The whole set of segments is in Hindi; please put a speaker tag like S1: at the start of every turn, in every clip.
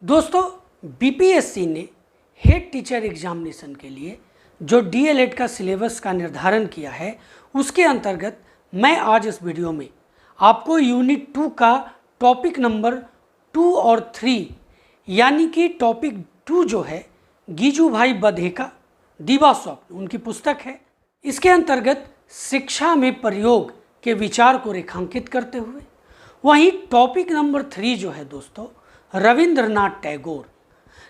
S1: दोस्तों, बीपीएससी ने हेड टीचर एग्जामिनेशन के लिए जो डीएलएड का सिलेबस का निर्धारण किया है, उसके अंतर्गत मैं आज इस वीडियो में आपको यूनिट 2 का टॉपिक नंबर 2 और 3 यानी कि टॉपिक 2 जो है गीजूभाई बधेका दीवा स्वप्न उनकी पुस्तक है, इसके अंतर्गत शिक्षा में प्रयोग के विचार को रेखांकित करते हुए, वहीं टॉपिक नंबर 3 जो है दोस्तों रविंद्रनाथ टैगोर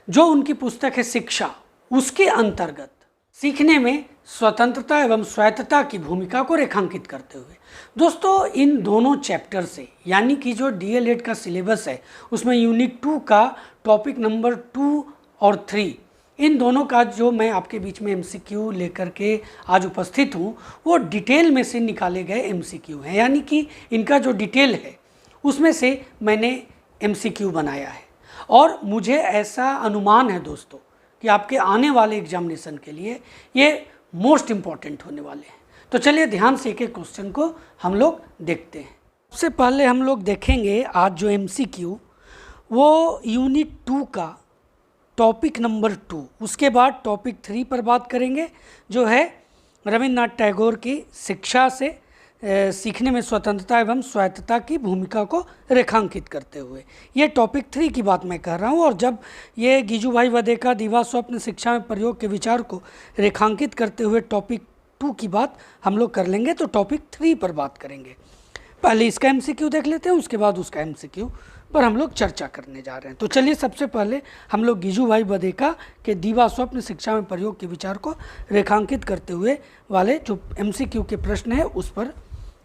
S1: जो उनकी पुस्तक है शिक्षा, उसके अंतर्गत सीखने में स्वतंत्रता एवं स्वायत्तता की भूमिका को रेखांकित करते हुए दोस्तों इन दोनों चैप्टर से यानी कि जो डीएलएड का सिलेबस है उसमें यूनिट 2 का टॉपिक नंबर 2 और 3 इन दोनों का जो मैं आपके बीच में एमसीक्यू लेकर के आज उपस्थित हूँ वो डिटेल में से निकाले गए एमसीक्यू हैं, यानी कि इनका जो डिटेल है उसमें से मैंने एमसीक्यू बनाया है और मुझे ऐसा अनुमान है दोस्तों कि आपके आने वाले एग्जामिनेशन के लिए ये मोस्ट इम्पॉर्टेंट होने वाले हैं। तो चलिए ध्यान से एक एक क्वेश्चन को हम लोग देखते हैं। सबसे पहले हम लोग देखेंगे आज जो एमसीक्यू वो यूनिट 2 का टॉपिक नंबर 2, उसके बाद टॉपिक 3 पर बात करेंगे जो है रविंद्रनाथ टैगोर की शिक्षा से सीखने में स्वतंत्रता एवं स्वायत्तता की भूमिका को रेखांकित करते हुए, ये टॉपिक 3 की बात मैं कर रहा हूँ। और जब ये गीजूभाई बधेका दीवा स्वप्न शिक्षा में प्रयोग के विचार को रेखांकित करते हुए टॉपिक 2 की बात हम लोग कर लेंगे तो टॉपिक 3 पर बात करेंगे। पहले इसका एमसीक्यू देख लेते हैं, उसके बाद उसका एमसीक्यू पर हम लोग चर्चा करने जा रहे हैं। तो चलिए सबसे पहले हम लोग गीजूभाई बधेका के दीवा स्वप्न शिक्षा में प्रयोग के विचार को रेखांकित करते हुए वाले जो एमसीक्यू के प्रश्न है उस पर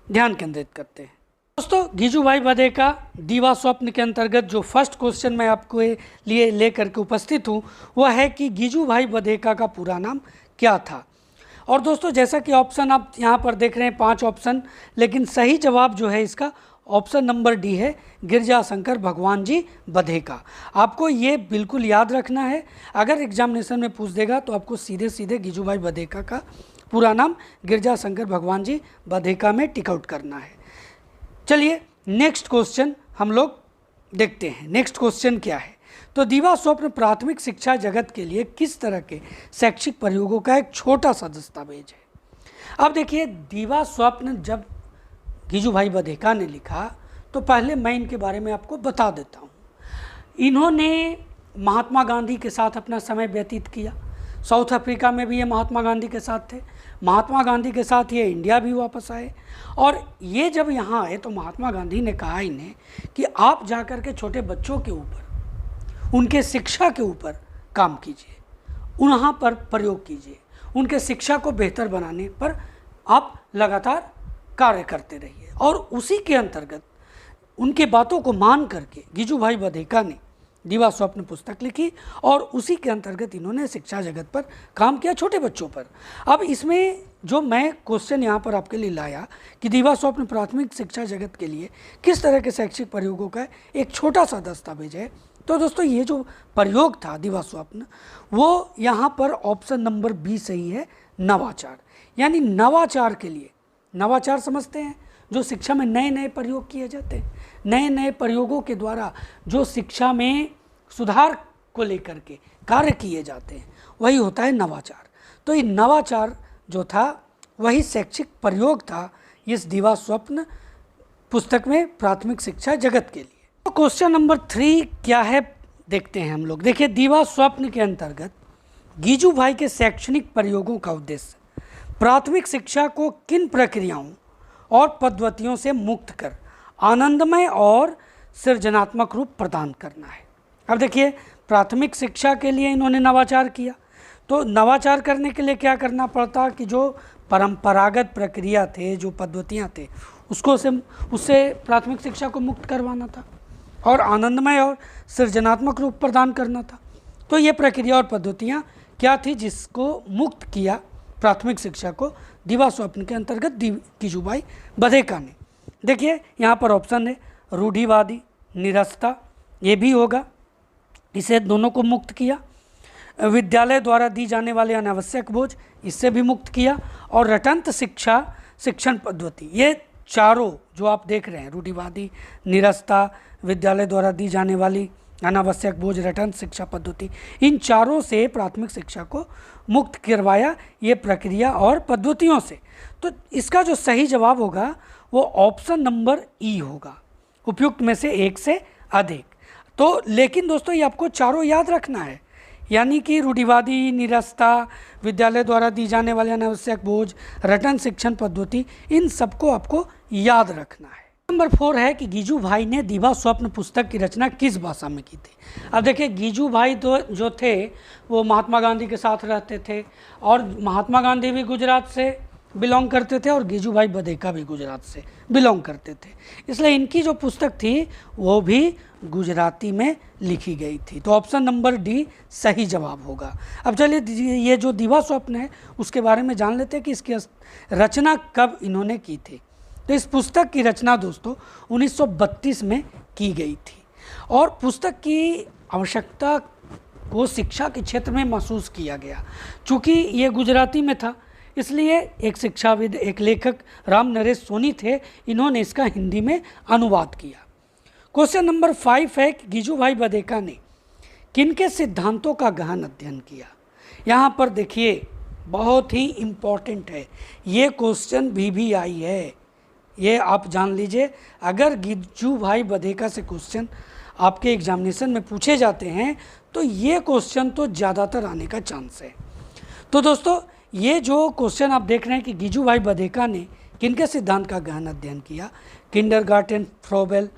S1: ध्यान केंद्रित करते हैं। दोस्तों, गीजूभाई बधेका दीवा स्वप्न के अंतर्गत जो फर्स्ट क्वेश्चन मैं आपको लिए लेकर के उपस्थित हूँ वह है कि गीजूभाई बधेका का पूरा नाम क्या था। और दोस्तों जैसा कि ऑप्शन आप यहाँ पर देख रहे हैं 5 ऑप्शन, लेकिन सही जवाब जो है इसका ऑप्शन नंबर डी है, गिरजाशंकर भगवान जी बधेका। आपको ये बिल्कुल याद रखना है, अगर एग्जामिनेशन में पूछ देगा तो आपको सीधे सीधे गीजूभाई बधेका का पूरा नाम गिरजाशंकर भगवान जी बधेका में टिक आउट करना है। चलिए नेक्स्ट क्वेश्चन हम लोग देखते हैं। नेक्स्ट क्वेश्चन क्या है, तो दीवा स्वप्न प्राथमिक शिक्षा जगत के लिए किस तरह के शैक्षिक प्रयोगों का एक छोटा सा दस्तावेज है। अब देखिए, दीवा स्वप्न जब गीजूभाई बधेका ने लिखा तो पहले मैं इनके बारे में आपको बता देता हूँ। इन्होंने महात्मा गांधी के साथ अपना समय व्यतीत किया, साउथ अफ्रीका में भी ये महात्मा गांधी के साथ थे, महात्मा गांधी के साथ ये इंडिया भी वापस आए। और ये जब यहाँ आए तो महात्मा गांधी ने कहा इन्हें कि आप जाकर के छोटे बच्चों के ऊपर, उनके शिक्षा के ऊपर काम कीजिए, वहाँ पर प्रयोग कीजिए, उनके शिक्षा को बेहतर बनाने पर आप लगातार कार्य करते रहिए। और उसी के अंतर्गत उनके बातों को मान करके गीजूभाई बधेका ने दीवा स्वप्न पुस्तक लिखी और उसी के अंतर्गत इन्होंने शिक्षा जगत पर काम किया, छोटे बच्चों पर। अब इसमें जो मैं क्वेश्चन यहाँ पर आपके लिए लाया कि दीवा स्वप्न प्राथमिक शिक्षा जगत के लिए किस तरह के शैक्षिक प्रयोगों का एक छोटा सा दस्तावेज है, तो दोस्तों ये जो प्रयोग था दीवा स्वप्न वो यहाँ पर ऑप्शन नंबर बी सही है, नवाचार। यानी नवाचार के लिए, नवाचार समझते हैं जो शिक्षा में नए नए प्रयोग किए जाते हैं, नए नए प्रयोगों के द्वारा जो शिक्षा में सुधार को लेकर के कार्य किए जाते हैं वही होता है नवाचार। तो ये नवाचार जो था वही शैक्षिक प्रयोग था इस दीवा स्वप्न पुस्तक में प्राथमिक शिक्षा जगत के लिए। तो क्वेश्चन नंबर 3 क्या है देखते हैं हम लोग। देखिए, दीवा स्वप्न के अंतर्गत गीजूभाई के शैक्षणिक प्रयोगों का उद्देश्य प्राथमिक शिक्षा को किन प्रक्रियाओं और पद्धतियों से मुक्त कर आनंदमय और सृजनात्मक रूप प्रदान करना है। अब देखिए, प्राथमिक शिक्षा के लिए इन्होंने नवाचार किया, तो नवाचार करने के लिए क्या करना पड़ता कि जो परंपरागत प्रक्रिया थे, जो पद्धतियाँ थे, उससे प्राथमिक शिक्षा को मुक्त करवाना था और आनंदमय और सृजनात्मक रूप प्रदान करना था। तो ये प्रक्रिया और पद्धतियाँ क्या थी जिसको मुक्त किया प्राथमिक शिक्षा को दीवा स्वप्न के अंतर्गत गीजूभाई बधेका ने। देखिए यहाँ पर ऑप्शन है रूढ़िवादी, निरस्ता, ये भी होगा, इसे दोनों को मुक्त किया। विद्यालय द्वारा दी जाने वाले अनावश्यक बोझ, इससे भी मुक्त किया। और रटंत शिक्षा शिक्षण पद्धति, ये चारों जो आप देख रहे हैं, रूढ़िवादी, निरस्ता, विद्यालय द्वारा दी जाने वाली अनावश्यक बोझ, रटन शिक्षा पद्धति, इन चारों से प्राथमिक शिक्षा को मुक्त करवाया, ये प्रक्रिया और पद्धतियों से। तो इसका जो सही जवाब होगा वो ऑप्शन नंबर ई होगा, उपयुक्त में से एक से अधिक। तो लेकिन दोस्तों ये आपको चारों याद रखना है, यानी कि रूढ़िवादी, निरस्ता, विद्यालय द्वारा दी जाने वाले अनावश्यक बोझ, रटन शिक्षण पद्धति, इन सबको आपको याद रखना है। नंबर 4 है कि गीजू भाई ने दिवा स्वप्न पुस्तक की रचना किस भाषा में की थी। अब देखिए गीजू भाई तो जो थे वो महात्मा गांधी के साथ रहते थे, और महात्मा गांधी भी गुजरात से बिलोंग करते थे और गीजू भाई बधेका भी गुजरात से बिलोंग करते थे, इसलिए इनकी जो पुस्तक थी वो भी गुजराती में लिखी गई थी। तो ऑप्शन नंबर डी सही जवाब होगा। अब चलिए ये जो दिवा स्वप्न है उसके बारे में जान लेते हैं कि इसकी रचना कब इन्होंने की थी। तो इस पुस्तक की रचना दोस्तों 1932 में की गई थी, और पुस्तक की आवश्यकता को शिक्षा के क्षेत्र में महसूस किया गया। चूँकि ये गुजराती में था इसलिए एक शिक्षाविद, एक लेखक राम नरेश सोनी थे, इन्होंने इसका हिंदी में अनुवाद किया। क्वेश्चन नंबर 5 है कि गीजू भाई बधेका ने किनके सिद्धांतों का गहन अध्ययन किया। यहाँ पर देखिए बहुत ही इम्पोर्टेंट है, ये क्वेश्चन भी आई है, ये आप जान लीजिए। अगर गीजू भाई बधेका से क्वेश्चन आपके एग्जामिनेशन में पूछे जाते हैं तो ये क्वेश्चन तो ज़्यादातर आने का चांस है। तो दोस्तों ये जो क्वेश्चन आप देख रहे हैं कि गीजू भाई बधेका ने किनके सिद्धांत का गहन अध्ययन किया, किंडरगार्टन फ्रोबेल,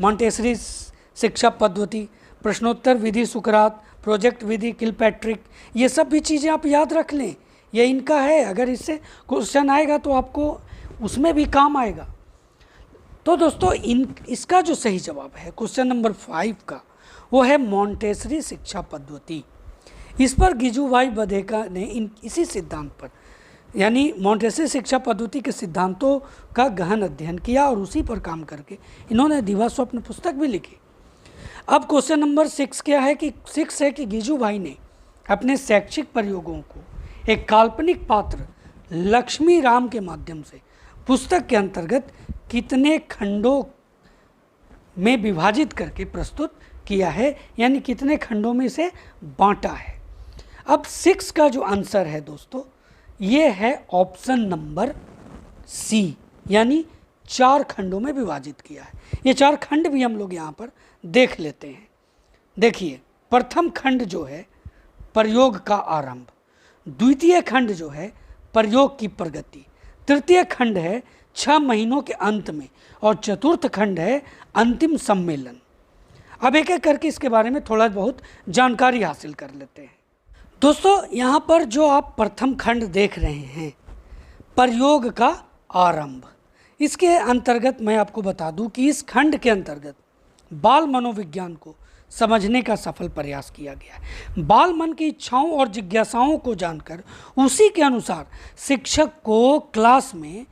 S1: मॉन्टेसरी शिक्षा पद्धति, प्रश्नोत्तर विधि सुकरात, प्रोजेक्ट विधि किलपैट्रिक, ये सब भी चीज़ें आप याद रख लें, ये इनका है। अगर इससे क्वेश्चन आएगा तो आपको उसमें भी काम आएगा। तो दोस्तों इसका जो सही जवाब है क्वेश्चन नंबर 5 का वो है मॉन्टेसरी शिक्षा पद्धति। इस पर गीजू भाई बधेका ने इसी सिद्धांत पर यानी मॉन्टेसरी शिक्षा पद्धति के सिद्धांतों का गहन अध्ययन किया और उसी पर काम करके इन्होंने दिवा स्वप्न पुस्तक भी लिखी। अब क्वेश्चन नंबर 6 क्या है कि 6 है कि गीजू भाई ने अपने शैक्षिक प्रयोगों को एक काल्पनिक पात्र लक्ष्मी राम के माध्यम से पुस्तक के अंतर्गत कितने खंडों में विभाजित करके प्रस्तुत किया है, यानी कितने खंडों में इसे बांटा है। अब 6 का जो आंसर है दोस्तों ये है ऑप्शन नंबर सी, यानी 4 खंडों में विभाजित किया है। ये 4 खंड भी हम लोग यहाँ पर देख लेते हैं। देखिए प्रथम खंड जो है प्रयोग का आरंभ, द्वितीय खंड जो है प्रयोग की प्रगति, तृतीय खंड है 6 महीनों के अंत में, और चतुर्थ खंड है अंतिम सम्मेलन। अब एक एक करके इसके बारे में थोड़ा बहुत जानकारी हासिल कर लेते हैं। दोस्तों यहाँ पर जो आप प्रथम खंड देख रहे हैं प्रयोग का आरंभ, इसके अंतर्गत मैं आपको बता दूं कि इस खंड के अंतर्गत बाल मनोविज्ञान को समझने का सफल प्रयास किया गया है। बाल मन की इच्छाओं और जिज्ञासाओं को जानकर उसी के अनुसार शिक्षक को क्लास में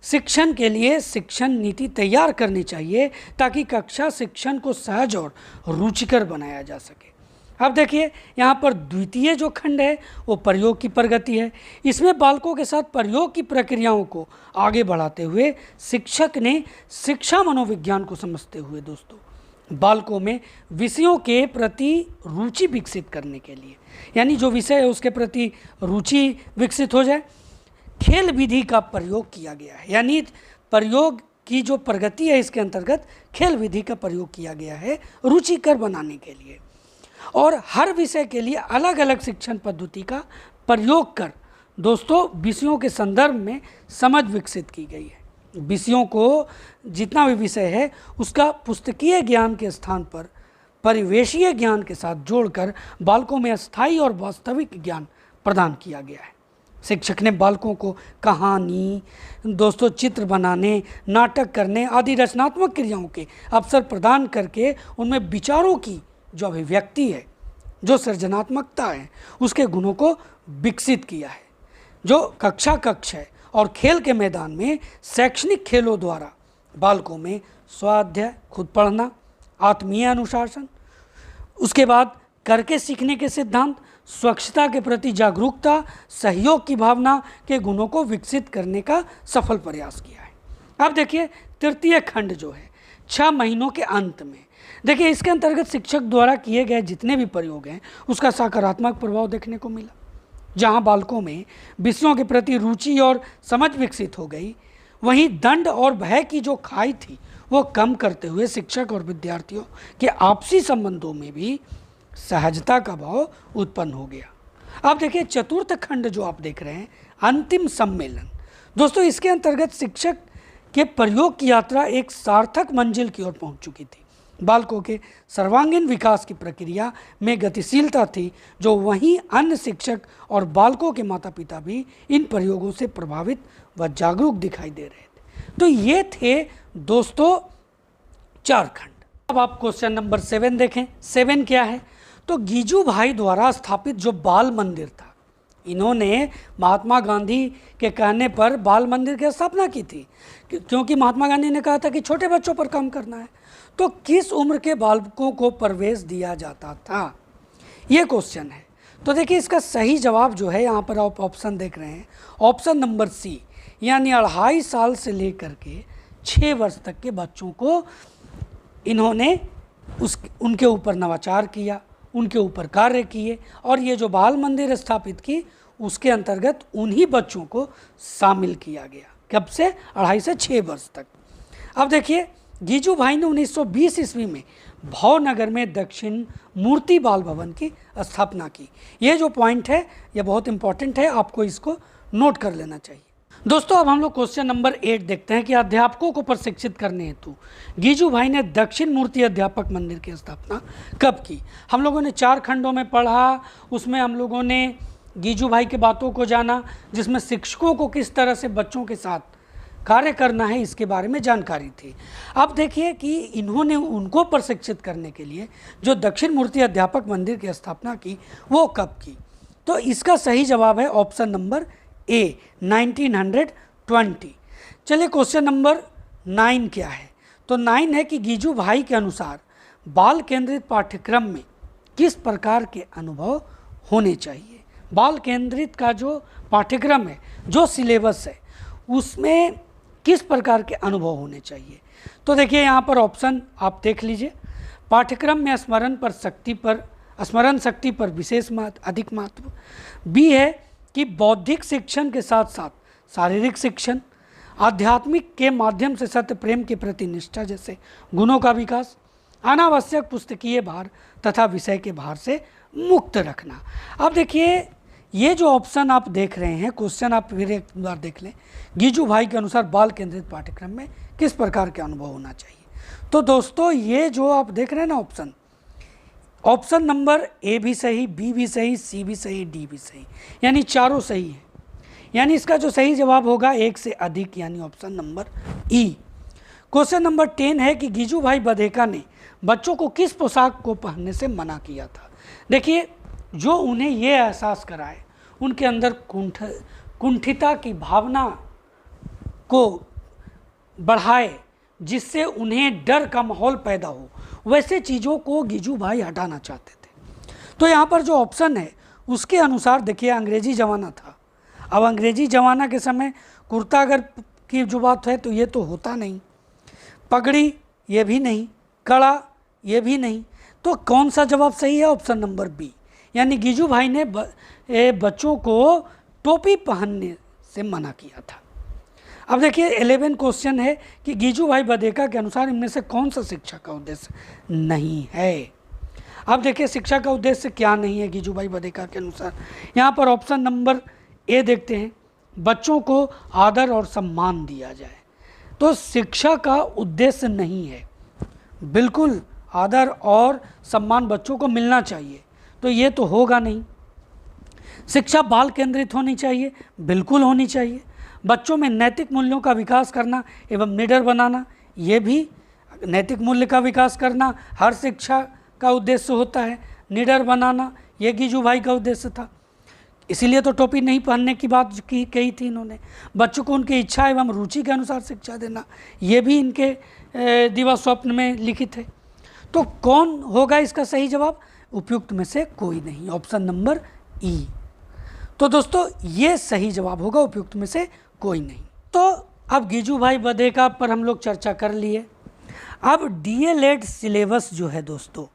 S1: शिक्षण के लिए शिक्षण नीति तैयार करनी चाहिए ताकि कक्षा शिक्षण को सहज और रुचिकर बनाया जा सके। अब देखिए यहाँ पर द्वितीय जो खंड है वो प्रयोग की प्रगति है। इसमें बालकों के साथ प्रयोग की प्रक्रियाओं को आगे बढ़ाते हुए शिक्षक ने शिक्षा मनोविज्ञान को समझते हुए दोस्तों बालकों में विषयों के प्रति रुचि विकसित करने के लिए, यानी जो विषय है उसके प्रति रुचि विकसित हो जाए, खेल विधि का प्रयोग किया गया है। यानी प्रयोग की जो प्रगति है इसके अंतर्गत खेल विधि का प्रयोग किया गया है रुचिकर बनाने के लिए, और हर विषय के लिए अलग अलग शिक्षण पद्धति का प्रयोग कर दोस्तों विषयों के संदर्भ में समझ विकसित की गई है। विषयों को जितना भी विषय है उसका पुस्तकीय ज्ञान के स्थान पर परिवेशीय ज्ञान के साथ जोड़कर बालकों में अस्थायी और वास्तविक ज्ञान प्रदान किया गया है। शिक्षक ने बालकों को कहानी दोस्तों, चित्र बनाने, नाटक करने आदि रचनात्मक क्रियाओं के अवसर प्रदान करके उनमें विचारों की जो अभिव्यक्ति है, जो सृजनात्मकता है, उसके गुणों को विकसित किया है। जो कक्ष है और खेल के मैदान में शैक्षणिक खेलों द्वारा बालकों में स्वाध्याय, खुद पढ़ना, आत्मीय अनुशासन, उसके बाद करके सीखने के सिद्धांत, स्वच्छता के प्रति जागरूकता, सहयोग की भावना के गुणों को विकसित करने का सफल प्रयास किया है। अब देखिए तृतीय खंड जो है 6 महीनों के अंत में, देखिए, इसके अंतर्गत शिक्षक द्वारा किए गए जितने भी प्रयोग हैं उसका सकारात्मक प्रभाव देखने को मिला। जहां बालकों में विषयों के प्रति रुचि और समझ विकसित हो गई, वहीं दंड और भय की जो खाई थी वो कम करते हुए शिक्षक और विद्यार्थियों के आपसी संबंधों में भी सहजता का भाव उत्पन्न हो गया। अब देखिए, चतुर्थ खंड जो आप देख रहे हैं, अंतिम सम्मेलन, दोस्तों इसके अंतर्गत शिक्षक के प्रयोग की यात्रा एक सार्थक मंजिल की ओर पहुंच चुकी थी। बालकों के सर्वांगीण विकास की प्रक्रिया में गतिशीलता थी, जो वहीं अन्य शिक्षक और बालकों के माता पिता भी इन प्रयोगों से प्रभावित व जागरूक दिखाई दे रहे थे। तो ये थे दोस्तों 4 खंड। अब आप क्वेश्चन नंबर 7 देखें। 7 क्या है? तो गीजू भाई द्वारा स्थापित जो बाल मंदिर था, इन्होंने महात्मा गांधी के कहने पर बाल मंदिर की स्थापना की थी, क्योंकि महात्मा गांधी ने कहा था कि छोटे बच्चों पर काम करना है। तो किस उम्र के बालकों को प्रवेश दिया जाता था, ये क्वेश्चन है। तो देखिए, इसका सही जवाब जो है, यहाँ पर आप ऑप्शन देख रहे हैं, ऑप्शन नंबर सी, यानी 2.5 साल से लेकर के 6 वर्ष तक के बच्चों को इन्होंने उनके ऊपर नवाचार किया, उनके ऊपर कार्य किए, और ये जो बाल मंदिर स्थापित की उसके अंतर्गत उन्हीं बच्चों को शामिल किया गया। कब से? 2.5 से 6 वर्ष तक। अब देखिए, गीजू भाई ने 1920 ईस्वी में भावनगर में दक्षिण मूर्ति बाल भवन की स्थापना की। ये जो पॉइंट है ये बहुत इंपॉर्टेंट है, आपको इसको नोट कर लेना चाहिए। दोस्तों, अब हम लोग क्वेश्चन नंबर 8 देखते हैं कि अध्यापकों को प्रशिक्षित करने हेतु गीजू भाई ने दक्षिण मूर्ति अध्यापक मंदिर की स्थापना कब की। हम लोगों ने 4 खंडों में पढ़ा, उसमें हम लोगों ने गीजू भाई की बातों को जाना, जिसमें शिक्षकों को किस तरह से बच्चों के साथ कार्य करना है इसके बारे में जानकारी थी। अब देखिए कि इन्होंने उनको प्रशिक्षित करने के लिए जो दक्षिण मूर्ति अध्यापक मंदिर की स्थापना की वो कब की। तो इसका सही जवाब है ऑप्शन नंबर ए, 1920। चलिए, क्वेश्चन नंबर 9 क्या है? तो 9 है कि गीजू भाई के अनुसार बाल केंद्रित पाठ्यक्रम में किस प्रकार के अनुभव होने चाहिए। बाल केंद्रित का जो पाठ्यक्रम है, जो सिलेबस है, उसमें किस प्रकार के अनुभव होने चाहिए। तो देखिए, यहाँ पर ऑप्शन आप देख लीजिए। पाठ्यक्रम में स्मरण शक्ति पर विशेष अधिक महत्व। बी है कि बौद्धिक शिक्षण के साथ साथ शारीरिक शिक्षण, आध्यात्मिक के माध्यम से सत्य प्रेम के प्रति निष्ठा जैसे गुणों का विकास, अनावश्यक पुस्तकीय भार तथा विषय के भार से मुक्त रखना। अब देखिए, ये जो ऑप्शन आप देख रहे हैं, क्वेश्चन आप फिर एक बार देख लें। गीजू भाई के अनुसार बाल केंद्रित पाठ्यक्रम में किस प्रकार के अनुभव होना चाहिए। तो दोस्तों, ये जो आप देख रहे हैं ना ऑप्शन नंबर ए भी सही, बी भी सही, सी भी सही, डी भी सही, यानी चारों सही है। यानी इसका जो सही जवाब होगा 1 से अधिक, यानी ऑप्शन नंबर ई। क्वेश्चन नंबर 10 है कि गीजू भाई बधेका ने बच्चों को किस पोशाक को पहनने से मना किया था। देखिए, जो उन्हें ये एहसास कराए, उनके अंदर कुंठिता की भावना को बढ़ाए, जिससे उन्हें डर का माहौल पैदा हो, वैसे चीज़ों को गीजू भाई हटाना चाहते थे। तो यहाँ पर जो ऑप्शन है उसके अनुसार देखिए, अंग्रेजी ज़माना था। अब अंग्रेजी ज़माना के समय कुर्ता अगर की जो बात है तो ये तो होता नहीं, पगड़ी ये भी नहीं, कड़ा ये भी नहीं। तो कौन सा जवाब सही है? ऑप्शन नंबर बी, यानी गीजू भाई ने बच्चों को टोपी पहनने से मना किया था। अब देखिए, 11 क्वेश्चन है कि गीजू भाई बधेका के अनुसार इनमें से कौन सा शिक्षा का उद्देश्य नहीं है। अब देखिए, शिक्षा का उद्देश्य क्या नहीं है गीजू भाई बधेका के अनुसार। यहाँ पर ऑप्शन नंबर ए देखते हैं, बच्चों को आदर और सम्मान दिया जाए। तो शिक्षा का उद्देश्य नहीं है, बिल्कुल आदर और सम्मान बच्चों को मिलना चाहिए, तो ये तो होगा नहीं। शिक्षा बाल केंद्रित होनी चाहिए, बिल्कुल होनी चाहिए। बच्चों में नैतिक मूल्यों का विकास करना एवं निडर बनाना, ये भी नैतिक मूल्य का विकास करना हर शिक्षा का उद्देश्य होता है। निडर बनाना ये गीजू भाई का उद्देश्य था, इसीलिए तो टोपी नहीं पहनने की बात कही थी इन्होंने। बच्चों को उनकी इच्छा एवं रुचि के अनुसार शिक्षा देना, ये भी इनके दिवा स्वप्न में लिखित है। तो कौन होगा इसका सही जवाब? उपयुक्त में से कोई नहीं, ऑप्शन नंबर ई। तो दोस्तों, ये सही जवाब होगा, उपयुक्त में से कोई नहीं। तो अब गीजू भाई बधेका पर हम लोग चर्चा कर लिए। अब डीएलएड सिलेबस जो है दोस्तों,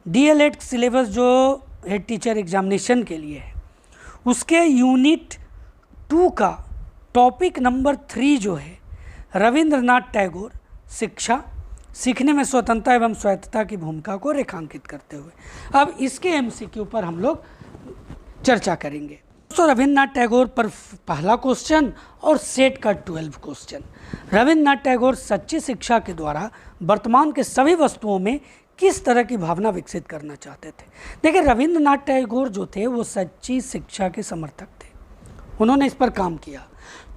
S1: डीएलएड सिलेबस जो हेड टीचर एग्जामिनेशन के लिए है, उसके यूनिट 2 का टॉपिक नंबर 3 जो है रविंद्रनाथ टैगोर शिक्षा, सीखने में स्वतंत्रता एवं स्वायत्तता की भूमिका को रेखांकित करते हुए, अब इसके एमसीक्यू पर हम लोग चर्चा करेंगे। तो रविंद्रनाथ टैगोर पर पहला क्वेश्चन और सेट का 12 क्वेश्चन। रविंद्रनाथ टैगोर सच्ची शिक्षा के द्वारा वर्तमान के सभी वस्तुओं में किस तरह की भावना विकसित करना चाहते थे। देखिए, रविंद्रनाथ टैगोर जो थे वो सच्ची शिक्षा के समर्थक थे, उन्होंने इस पर काम किया।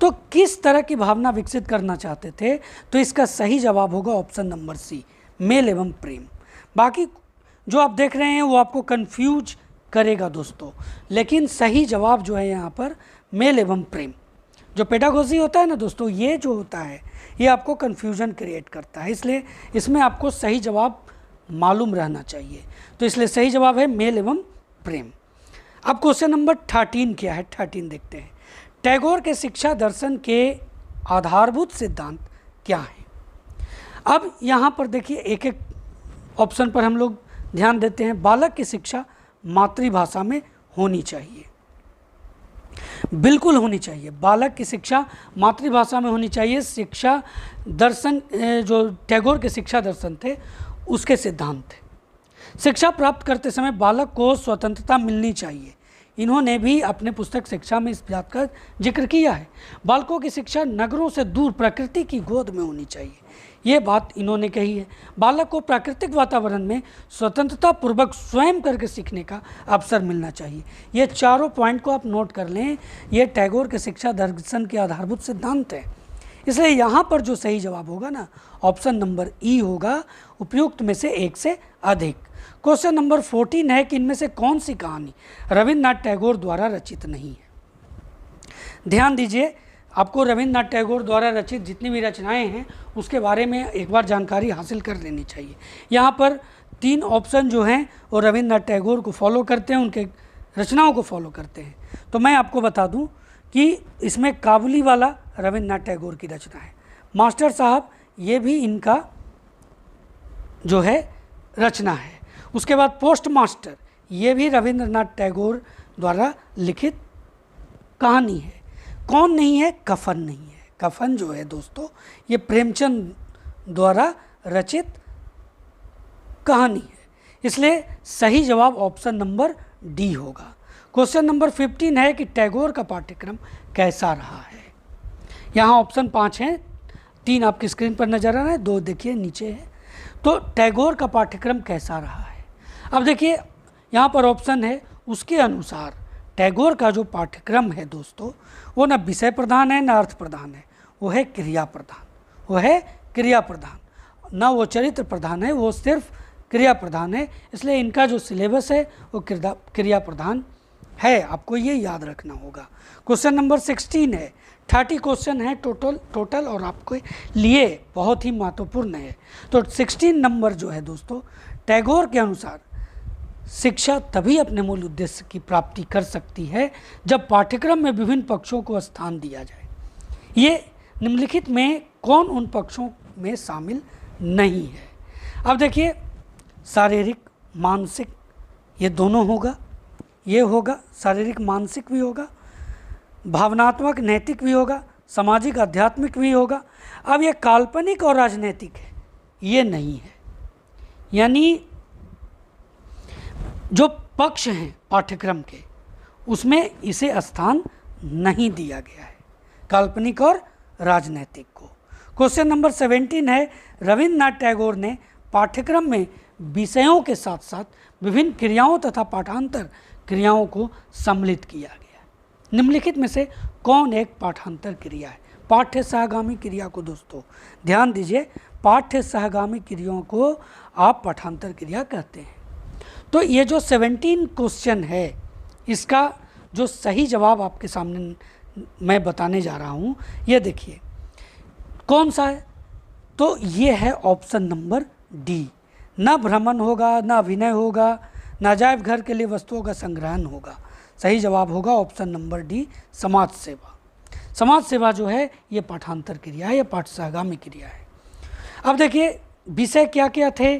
S1: तो किस तरह की भावना विकसित करना चाहते थे, तो इसका सही जवाब होगा ऑप्शन नंबर सी, मेल एवं प्रेम। बाकी जो आप देख रहे हैं वो आपको कंफ्यूज करेगा दोस्तों, लेकिन सही जवाब जो है यहाँ पर मेल एवं प्रेम। जो पेडागोजी होता है ना दोस्तों, ये जो होता है ये आपको कन्फ्यूजन क्रिएट करता है, इसलिए इसमें आपको सही जवाब मालूम रहना चाहिए। तो इसलिए सही जवाब है मेल एवं प्रेम। अब क्वेश्चन नंबर 13 क्या है, 13 देखते हैं। टैगोर के शिक्षा दर्शन के आधारभूत सिद्धांत क्या हैं। अब यहाँ पर देखिए एक एक ऑप्शन पर हम लोग ध्यान देते हैं। बालक की शिक्षा मातृभाषा में होनी चाहिए, बिल्कुल होनी चाहिए। बालक की शिक्षा मातृभाषा में होनी चाहिए। शिक्षा दर्शन जो टैगोर के शिक्षा दर्शन थे उसके सिद्धांत थे। शिक्षा प्राप्त करते समय बालक को स्वतंत्रता मिलनी चाहिए। इन्होंने भी अपने पुस्तक शिक्षा में इस बात का जिक्र किया है। बालकों की शिक्षा नगरों से दूर प्रकृति की गोद में होनी चाहिए, ये बात इन्होंने कही है। बालक को प्राकृतिक वातावरण में स्वतंत्रता पूर्वक स्वयं करके सीखने का अवसर मिलना चाहिए। ये चारों पॉइंट को आप नोट कर लें, ये टैगोर के शिक्षा दर्शन के आधारभूत सिद्धांत है। इसलिए यहाँ पर जो सही जवाब होगा ना, ऑप्शन नंबर ई होगा, उपयुक्त में से एक से अधिक। क्वेश्चन नंबर 14 है कि इनमें से कौन सी कहानी रविंद्रनाथ टैगोर द्वारा रचित नहीं है। ध्यान दीजिए, आपको रविंद्रनाथ टैगोर द्वारा रचित जितनी भी रचनाएं हैं उसके बारे में एक बार जानकारी हासिल कर लेनी चाहिए। यहाँ पर 3 ऑप्शन जो हैं वो रविंद्रनाथ टैगोर को फॉलो करते हैं, उनके रचनाओं को फॉलो करते हैं। तो मैं आपको बता दूं कि इसमें काबुली वाला रविंद्रनाथ टैगोर की रचना है। मास्टर साहब ये भी इनका जो है रचना है। उसके बाद पोस्ट मास्टर ये भी रविंद्रनाथ टैगोर द्वारा लिखित कहानी है। कौन नहीं है, कफन नहीं है। कफन जो है दोस्तों ये प्रेमचंद द्वारा रचित कहानी है, इसलिए सही जवाब ऑप्शन नंबर डी होगा। क्वेश्चन नंबर 15 है कि टैगोर का पाठ्यक्रम कैसा रहा है। यहाँ ऑप्शन 5 हैं, 3 आपकी स्क्रीन पर नजर आ रहा है, 2 देखिए नीचे है। तो टैगोर का पाठ्यक्रम कैसा रहा है। अब देखिए यहाँ पर ऑप्शन है, उसके अनुसार टैगोर का जो पाठ्यक्रम है दोस्तों वो ना विषय प्रधान है ना अर्थ प्रधान है, वो है क्रिया प्रधान, वो है क्रिया प्रधान, ना वो चरित्र प्रधान है, वो सिर्फ क्रिया प्रधान है। इसलिए इनका जो सिलेबस है वो क्रिया प्रधान है, आपको ये याद रखना होगा। क्वेश्चन नंबर 16 है, 30 क्वेश्चन है टोटल और आपके लिए बहुत ही महत्वपूर्ण है। तो 16 नंबर जो है दोस्तों, टैगोर के अनुसार शिक्षा तभी अपने मूल उद्देश्य की प्राप्ति कर सकती है जब पाठ्यक्रम में विभिन्न पक्षों को स्थान दिया जाए। ये निम्नलिखित में कौन उन पक्षों में शामिल नहीं है। अब देखिए, शारीरिक मानसिक ये दोनों होगा, ये होगा शारीरिक मानसिक भी होगा, भावनात्मक नैतिक भी होगा, सामाजिक आध्यात्मिक भी होगा। अब ये काल्पनिक और राजनीतिक है, ये नहीं है। यानी जो पक्ष हैं पाठ्यक्रम के उसमें इसे स्थान नहीं दिया गया है, काल्पनिक और राजनैतिक को। क्वेश्चन नंबर 17 है, रविंद्रनाथ टैगोर ने पाठ्यक्रम में विषयों के साथ साथ विभिन्न क्रियाओं तथा पाठांतर क्रियाओं को सम्मिलित किया गया। निम्नलिखित में से कौन एक पाठांतर क्रिया है। पाठ्य सहगामी क्रिया को दोस्तों ध्यान दीजिए, पाठ्य सहगामी क्रियाओं को आप पाठांतर क्रिया कहते हैं। तो ये जो 17 क्वेश्चन है इसका जो सही जवाब आपके सामने मैं बताने जा रहा हूँ, ये देखिए कौन सा है। तो ये है ऑप्शन नंबर डी, न भ्रमण होगा, न अभिनय होगा, नाजायज घर के लिए वस्तुओं का संग्रहण होगा। सही जवाब होगा ऑप्शन नंबर डी, समाज सेवा। समाज सेवा जो है ये पाठांतर क्रिया है, ये पाठ सहगामी क्रिया है। अब देखिए विषय क्या क्या थे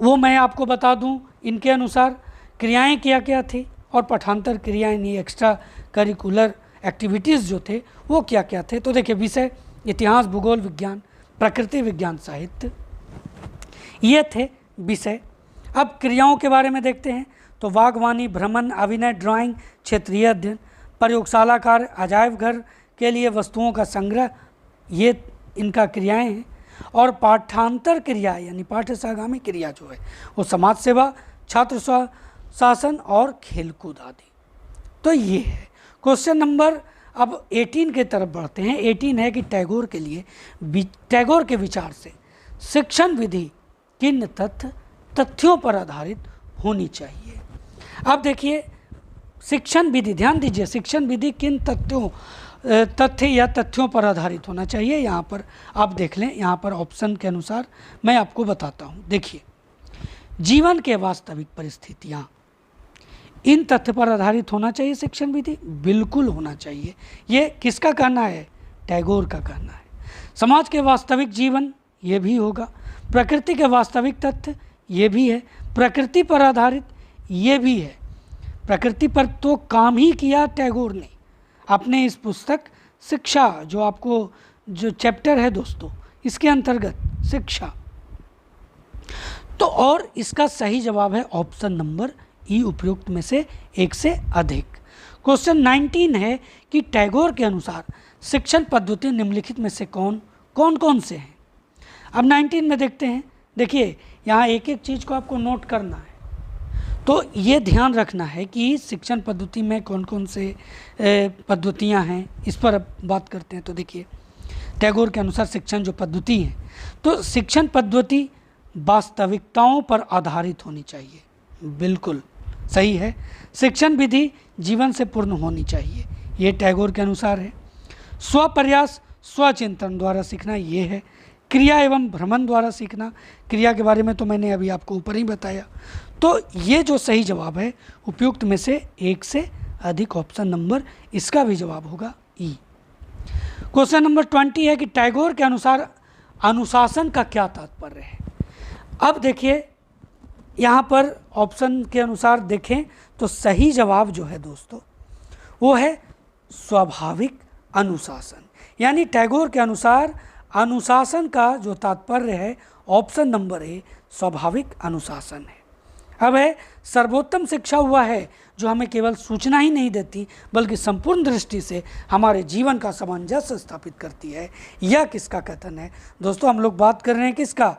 S1: वो मैं आपको बता दूं। इनके अनुसार क्रियाएं क्या क्या थी और पठांतर क्रियाएं यानी एक्स्ट्रा करिकुलर एक्टिविटीज़ जो थे वो क्या क्या थे। तो देखिए, विषय इतिहास, भूगोल, विज्ञान, प्रकृति विज्ञान, साहित्य, ये थे विषय। अब क्रियाओं के बारे में देखते हैं तो बागवानी, भ्रमण, अभिनय, ड्राइंग, क्षेत्रीय अध्ययन, प्रयोगशाला कार्य, अजायब घर के लिए वस्तुओं का संग्रह, ये इनका क्रियाएं हैं। और पाठांतर क्रिया यानी पाठ्यसागामी क्रिया जो है वो समाज सेवा, छात्र शासन और खेलकूद आदि। तो ये है क्वेश्चन नंबर। अब 18 के तरफ बढ़ते हैं। 18 है कि टैगोर के लिए, टैगोर के विचार से शिक्षण विधि किन तथ्यों पर आधारित होनी चाहिए। अब देखिए, शिक्षण विधि, ध्यान दीजिए, शिक्षण विधि किन तथ्य या तथ्यों पर आधारित होना चाहिए। यहाँ पर आप देख लें, यहाँ पर ऑप्शन के अनुसार मैं आपको बताता हूँ। देखिए, जीवन के वास्तविक परिस्थितियाँ, इन तथ्य पर आधारित होना चाहिए शिक्षण विधि, बिल्कुल होना चाहिए। ये किसका कहना है? टैगोर का कहना है। समाज के वास्तविक जीवन, ये भी होगा। प्रकृति के वास्तविक तथ्य, ये भी है। प्रकृति पर आधारित, ये भी है। प्रकृति पर तो काम ही किया टैगोर ने अपने इस पुस्तक शिक्षा, जो आपको जो चैप्टर है दोस्तों, इसके अंतर्गत शिक्षा। तो और इसका सही जवाब है ऑप्शन नंबर ई, उपयुक्त में से एक से अधिक। क्वेश्चन 19 है कि टैगोर के अनुसार शिक्षण पद्धति निम्नलिखित में से कौन कौन से हैं। अब 19 में देखते हैं। देखिए, यहाँ एक एक चीज़ को आपको नोट करना है। तो ये ध्यान रखना है कि शिक्षण पद्धति में कौन कौन से पद्धतियाँ हैं, इस पर अब बात करते हैं। तो देखिए, टैगोर के अनुसार शिक्षण जो पद्धति है, तो शिक्षण पद्धति वास्तविकताओं पर आधारित होनी चाहिए, बिल्कुल सही है। शिक्षण विधि जीवन से पूर्ण होनी चाहिए, ये टैगोर के अनुसार है। स्वप्रयास, स्वचिंतन द्वारा सीखना, ये है। क्रिया एवं भ्रमण द्वारा सीखना, क्रिया के बारे में तो मैंने अभी आपको ऊपर ही बताया। तो ये जो सही जवाब है उपयुक्त में से एक से अधिक, ऑप्शन नंबर इसका भी जवाब होगा ई। क्वेश्चन नंबर 20 है कि टैगोर के अनुसार अनुशासन का क्या तात्पर्य है। अब देखिए, यहाँ पर ऑप्शन के अनुसार देखें तो सही जवाब जो है दोस्तों वो है स्वाभाविक अनुशासन। यानी टैगोर के अनुसार अनुशासन का जो तात्पर्य है ऑप्शन नंबर ए, स्वाभाविक अनुशासन है। अब है सर्वोत्तम शिक्षा हुआ है जो हमें केवल सूचना ही नहीं देती बल्कि संपूर्ण दृष्टि से हमारे जीवन का सामंजस्य स्थापित करती है। यह किसका कथन है दोस्तों? हम लोग बात कर रहे हैं किसका?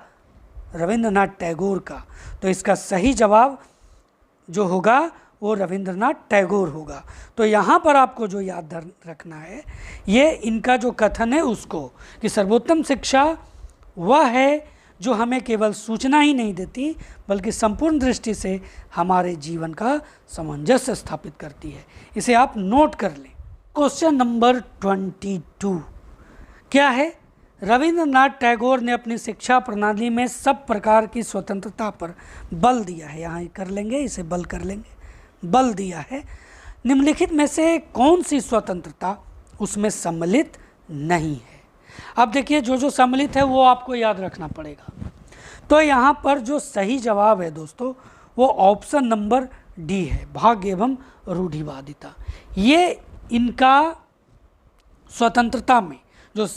S1: रविंद्रनाथ टैगोर का। तो इसका सही जवाब जो होगा वो रविंद्रनाथ टैगोर होगा। तो यहाँ पर आपको जो याद रखना है, ये इनका जो कथन है उसको, कि सर्वोत्तम शिक्षा वह है जो हमें केवल सूचना ही नहीं देती बल्कि संपूर्ण दृष्टि से हमारे जीवन का सामंजस्य स्थापित करती है। इसे आप नोट कर लें। क्वेश्चन नंबर 22 क्या है? रविंद्रनाथ टैगोर ने अपनी शिक्षा प्रणाली में सब प्रकार की स्वतंत्रता पर बल दिया है। यहाँ कर लेंगे, इसे बल कर लेंगे, बल दिया है। निम्नलिखित में से कौन सी स्वतंत्रता उसमें सम्मिलित नहीं है? अब देखिए, जो जो सम्मिलित है वो आपको याद रखना पड़ेगा। तो यहाँ पर जो सही जवाब है दोस्तों वो ऑप्शन नंबर डी है, भाग्य एवं रूढ़िवादिता। ये इनका स्वतंत्रता में, जो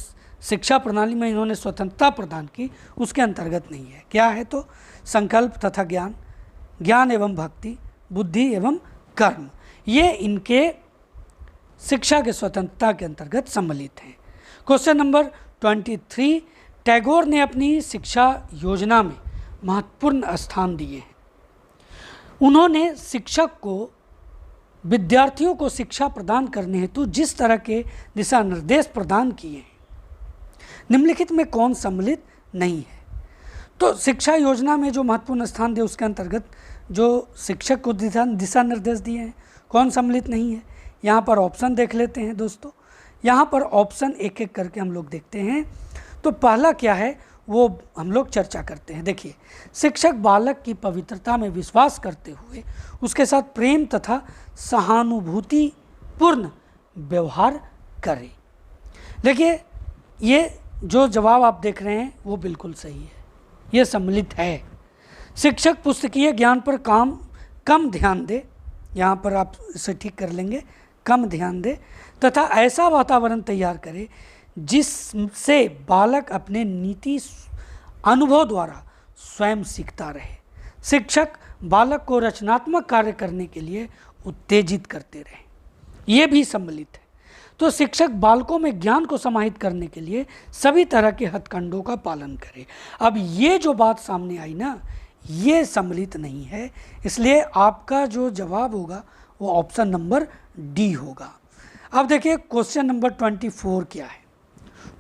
S1: शिक्षा प्रणाली में इन्होंने स्वतंत्रता प्रदान की, उसके अंतर्गत नहीं है। क्या है? तो संकल्प तथा ज्ञान, ज्ञान एवं भक्ति, बुद्धि एवं कर्म, ये इनके शिक्षा के स्वतंत्रता के अंतर्गत सम्मिलित हैं। क्वेश्चन नंबर 23, टैगोर ने अपनी शिक्षा योजना में महत्वपूर्ण स्थान दिए हैं। उन्होंने शिक्षक को विद्यार्थियों को शिक्षा प्रदान करने हेतु जिस तरह के दिशा निर्देश प्रदान किए हैं, निम्नलिखित में कौन सम्मिलित नहीं है? तो शिक्षा योजना में जो महत्वपूर्ण स्थान दिए उसके अंतर्गत जो शिक्षक को दिशा निर्देश दिए हैं, कौन सम्मिलित नहीं है? यहाँ पर ऑप्शन देख लेते हैं दोस्तों। यहाँ पर ऑप्शन एक एक करके हम लोग देखते हैं। तो पहला क्या है वो हम लोग चर्चा करते हैं। देखिए, शिक्षक बालक की पवित्रता में विश्वास करते हुए उसके साथ प्रेम तथा सहानुभूतिपूर्ण व्यवहार करे। देखिए, ये जो जवाब आप देख रहे हैं वो बिल्कुल सही है, ये सम्मिलित है। शिक्षक पुस्तकीय ज्ञान पर कम ध्यान दे, यहाँ पर आप इसे ठीक कर लेंगे, कम ध्यान दे तथा ऐसा वातावरण तैयार करे जिससे बालक अपने नीति अनुभव द्वारा स्वयं सीखता रहे। शिक्षक बालक को रचनात्मक कार्य करने के लिए उत्तेजित करते रहे, ये भी सम्मिलित है। तो शिक्षक बालकों में ज्ञान को समाहित करने के लिए सभी तरह के हथकंडों का पालन करे। अब ये जो बात सामने आई ना, ये सम्मिलित नहीं है, इसलिए आपका जो जवाब होगा वो ऑप्शन नंबर डी होगा। अब देखिए क्वेश्चन नंबर 24 क्या है।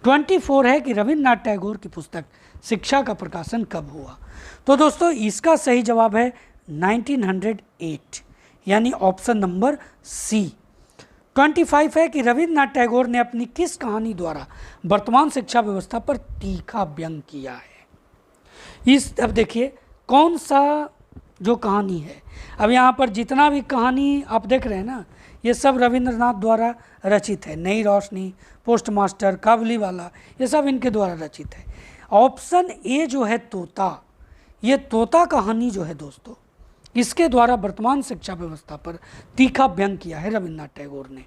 S1: 24 है कि रविन्द्रनाथ टैगोर की पुस्तक शिक्षा का प्रकाशन कब हुआ। तो दोस्तों इसका सही जवाब है 1908, यानी ऑप्शन नंबर सी। 25 है कि रविन्द्रनाथ टैगोर ने अपनी किस कहानी द्वारा वर्तमान शिक्षा व्यवस्था पर तीखा व्यंग किया है। अब देखिए कौन सा जो कहानी है, अब यहाँ पर जितना भी कहानी आप देख रहे हैं ना, ये सब रविंद्रनाथ द्वारा रचित है। नई रोशनी, पोस्टमास्टर, काबुलीवाला, ये सब इनके द्वारा रचित है। ऑप्शन ए जो है तोता, ये तोता कहानी जो है दोस्तों, इसके द्वारा वर्तमान शिक्षा व्यवस्था पर तीखा व्यंग किया है रविन्द्रनाथ टैगोर ने।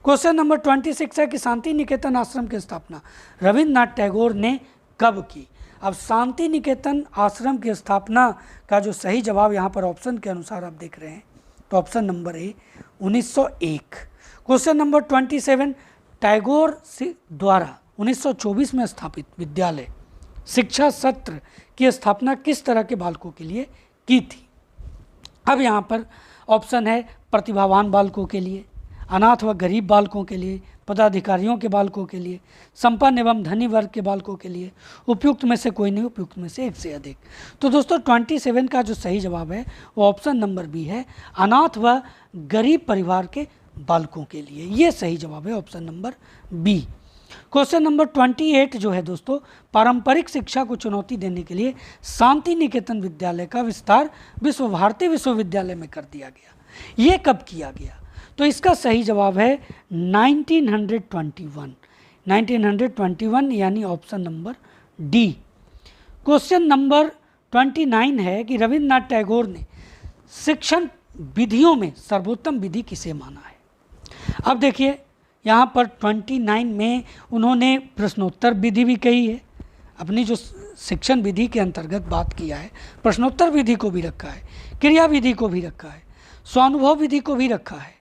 S1: क्वेश्चन नंबर 26 है कि शांति निकेतन आश्रम की स्थापना रविन्द्रनाथ टैगोर ने कब की। अब शांति निकेतन आश्रम की स्थापना का जो सही जवाब यहाँ पर ऑप्शन के अनुसार आप देख रहे हैं, तो option number A 1901। Question number 27, Tagore द्वारा 1924 में स्थापित विद्यालय शिक्षा सत्र की स्थापना किस तरह के बालकों के लिए की थी। अब यहाँ पर ऑप्शन है प्रतिभावान बालकों के लिए, अनाथ व गरीब बालकों के लिए, पदाधिकारियों के बालकों के लिए, संपन्न एवं धनी वर्ग के बालकों के लिए, उपयुक्त में से कोई नहीं, उपयुक्त में से एक से अधिक। तो दोस्तों 27 का जो सही जवाब है वो ऑप्शन नंबर बी है, अनाथ व गरीब परिवार के बालकों के लिए। ये सही जवाब है option number B. Question number 28 जो है दोस्तों, पारंपरिक शिक्षा को चुनौती देने के लिए शांति निकेतन विद्यालय का विस्तार विश्व भारती विश्वविद्यालय में कर दिया गया। ये कब किया गया। तो इसका सही जवाब है 1921 यानी option number D. Question number 29 है कि रविन्द्रनाथ टैगोर ने शिक्षण विधियों में सर्वोत्तम विधि किसे माना है। अब देखिए यहाँ पर 29 में उन्होंने प्रश्नोत्तर विधि भी कही है, अपनी जो शिक्षण विधि के अंतर्गत बात किया है, प्रश्नोत्तर विधि को भी रखा है, क्रिया विधि को भी रखा है, स्वानुभव विधि को भी रखा है,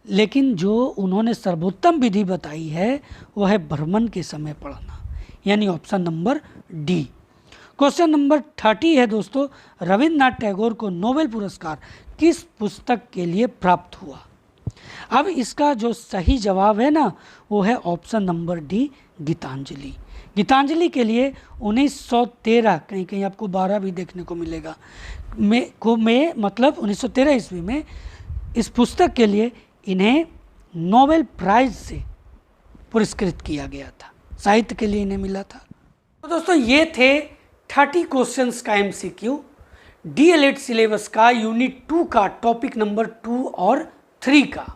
S1: लेकिन जो उन्होंने सर्वोत्तम विधि बताई है वह है भ्रमण के समय पढ़ना, यानी option number D. Question number 30 है दोस्तों, रविन्द्रनाथ टैगोर को नोबेल पुरस्कार किस पुस्तक के लिए प्राप्त हुआ। अब इसका जो सही जवाब है ना वो है option number D, Gitanjali. Gitanjali के लिए 1913, कहीं कहीं आपको 12 भी देखने को मिलेगा, मतलब 1913 ईस्वी में इस पुस्तक के लिए इन्हें नोबेल प्राइज से पुरस्कृत किया गया था, साहित्य के लिए इन्हें मिला था। तो दोस्तों ये थे 30 क्वेश्चंस का एमसीक्यू डीएलएड सिलेबस का यूनिट 2 का टॉपिक नंबर 2 और 3 का।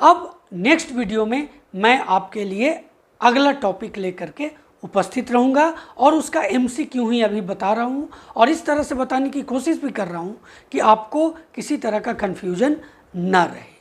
S1: अब नेक्स्ट वीडियो में मैं आपके लिए अगला टॉपिक लेकर के उपस्थित रहूँगा और उसका एमसीक्यू ही अभी बता रहा हूँ और इस तरह से बताने की कोशिश भी कर रहा हूँ कि आपको किसी तरह का कन्फ्यूजन ना रहे।